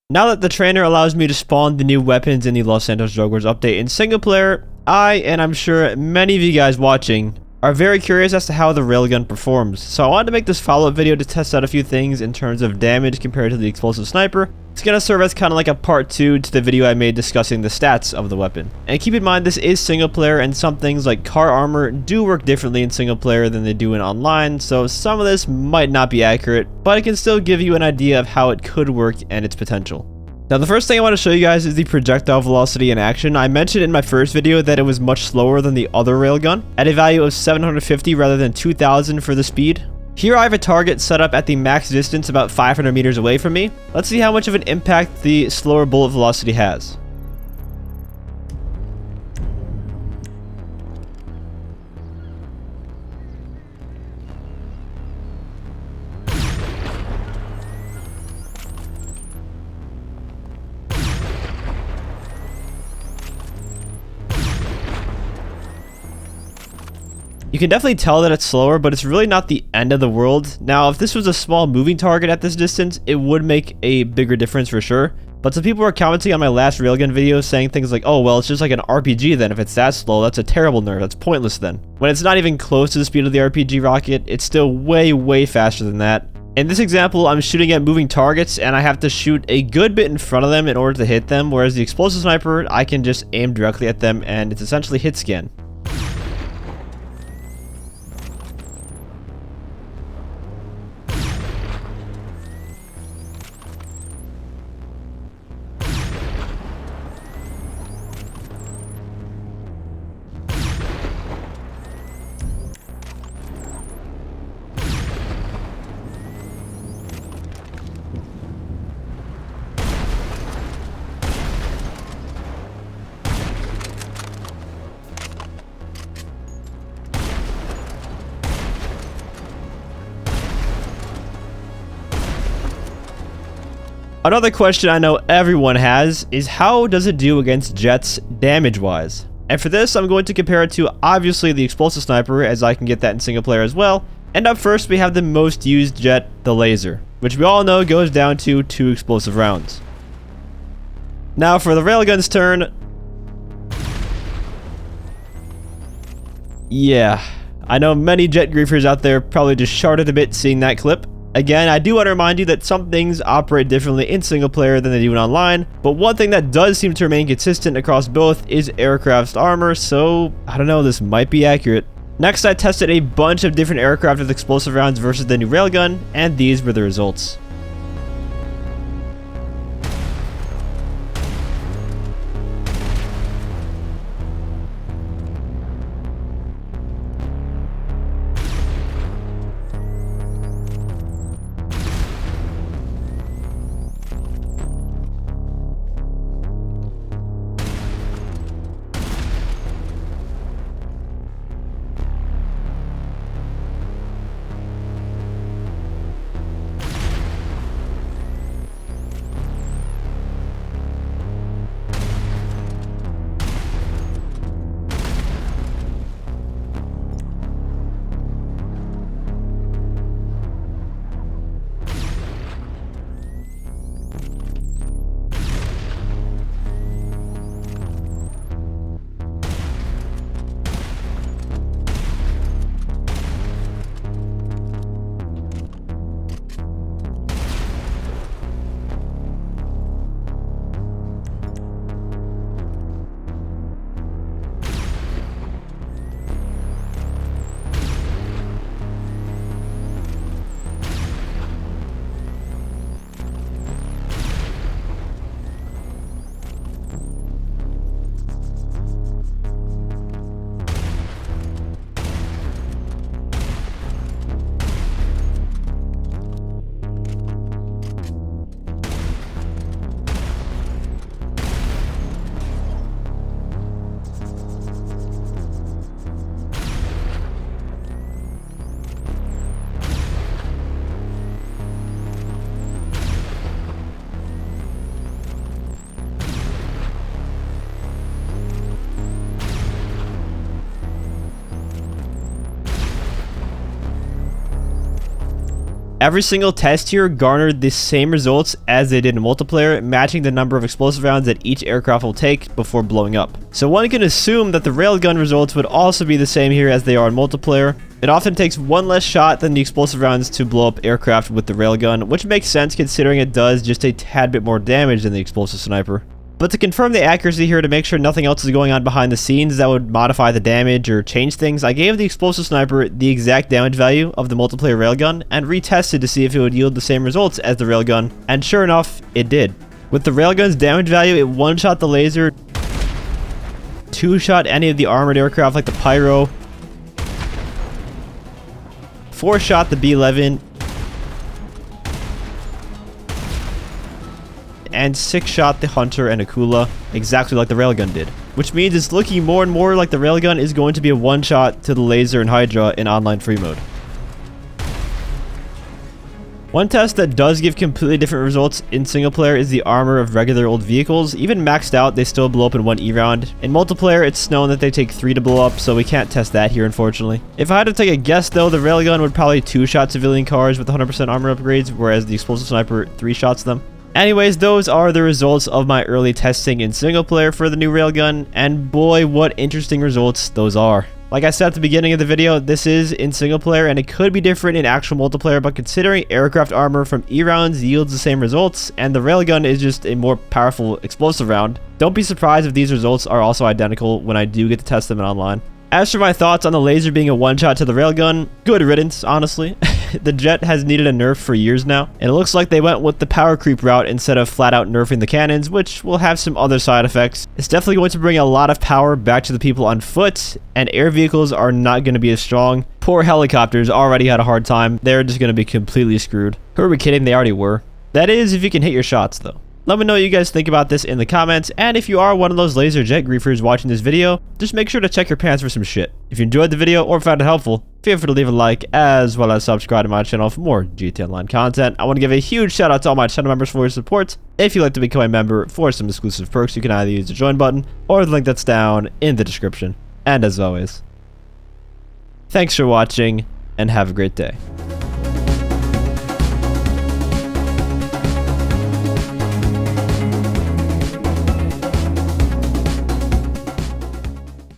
Now that the trainer allows me to spawn the new weapons in the Los Santos Jugglers update in single player, and I'm sure many of you guys watching, are very curious as to how the Railgun performs. So I wanted to make this follow-up video to test out a few things in terms of damage compared to the explosive sniper. It's going to serve as kind of like a part 2 to the video I made discussing the stats of the weapon. And keep in mind, this is single player, and some things like car armor do work differently in single player than they do in online, so some of this might not be accurate, but it can still give you an idea of how it could work and its potential. Now, the first thing I want to show you guys is the projectile velocity in action. I mentioned in my first video that it was much slower than the other railgun, at a value of 750 rather than 2000 for the speed. Here I have a target set up at the max distance about 500 meters away from me. Let's see how much of an impact the slower bullet velocity has. You can definitely tell that it's slower, but it's really not the end of the world. Now, if this was a small moving target at this distance, it would make a bigger difference for sure. But some people were commenting on my last Railgun video saying things like, oh, well, it's just like an RPG then. If it's that slow, that's a terrible nerf. That's pointless then. When it's not even close to the speed of the RPG rocket, it's still way, way faster than that. In this example, I'm shooting at moving targets, and I have to shoot a good bit in front of them in order to hit them, whereas the explosive sniper, I can just aim directly at them, and it's essentially hit scan. Another question I know everyone has is, how does it do against jets damage-wise? And for this, I'm going to compare it to obviously the explosive sniper, as I can get that in single player as well. And up first, we have the most used jet, the laser, which we all know goes down to 2 explosive rounds. Now for the Railgun's turn. Yeah, I know many jet griefers out there probably just sharded a bit seeing that clip. Again, I do want to remind you that some things operate differently in single player than they do in online, but one thing that does seem to remain consistent across both is aircraft's armor, so I don't know, this might be accurate. Next, I tested a bunch of different aircraft with explosive rounds versus the new Railgun, and these were the results. Every single test here garnered the same results as they did in multiplayer, matching the number of explosive rounds that each aircraft will take before blowing up. So one can assume that the railgun results would also be the same here as they are in multiplayer. It often takes one less shot than the explosive rounds to blow up aircraft with the railgun, which makes sense considering it does just a tad bit more damage than the explosive sniper. But to confirm the accuracy here, to make sure nothing else is going on behind the scenes that would modify the damage or change things, I gave the explosive sniper the exact damage value of the multiplayer railgun and retested to see if it would yield the same results as the railgun, and sure enough, it did. With the railgun's damage value, it one-shot the laser, two-shot any of the armored aircraft like the Pyro, four-shot the B-11, and 6-shot the Hunter and Akula, exactly like the railgun did. Which means it's looking more and more like the railgun is going to be a one-shot to the laser and Hydra in online free mode. One test that does give completely different results in single player is the armor of regular old vehicles. Even maxed out, they still blow up in 1 E round. In multiplayer, it's known that they take 3 to blow up, so we can't test that here, unfortunately. If I had to take a guess, though, the railgun would probably 2-shot civilian cars with 100% armor upgrades, whereas the explosive sniper 3-shots them. Anyways, those are the results of my early testing in single player for the new railgun, and boy, what interesting results those are. Like I said at the beginning of the video, this is in single player and it could be different in actual multiplayer, but considering aircraft armor from E rounds yields the same results and the railgun is just a more powerful explosive round, don't be surprised if these results are also identical when I do get to test them in online. As for my thoughts on the laser being a one-shot to the railgun, good riddance, honestly. The jet has needed a nerf for years now, and it looks like they went with the power creep route instead of flat out nerfing the cannons, which will have some other side effects. It's definitely going to bring a lot of power back to the people on foot, and air vehicles are not going to be as strong. Poor helicopters already had a hard time. They're just going to be completely screwed. Who are we kidding? They already were. That is if you can hit your shots, though. Let me know what you guys think about this in the comments, and if you are one of those laser jet griefers watching this video, just make sure to check your pants for some shit. If you enjoyed the video or found it helpful, feel free to leave a like as well as subscribe to my channel for more GTA Online content. I want to give a huge shout out to all my channel members for your support. If you'd like to become a member for some exclusive perks, you can either use the join button or the link that's down in the description. And as always, thanks for watching and have a great day.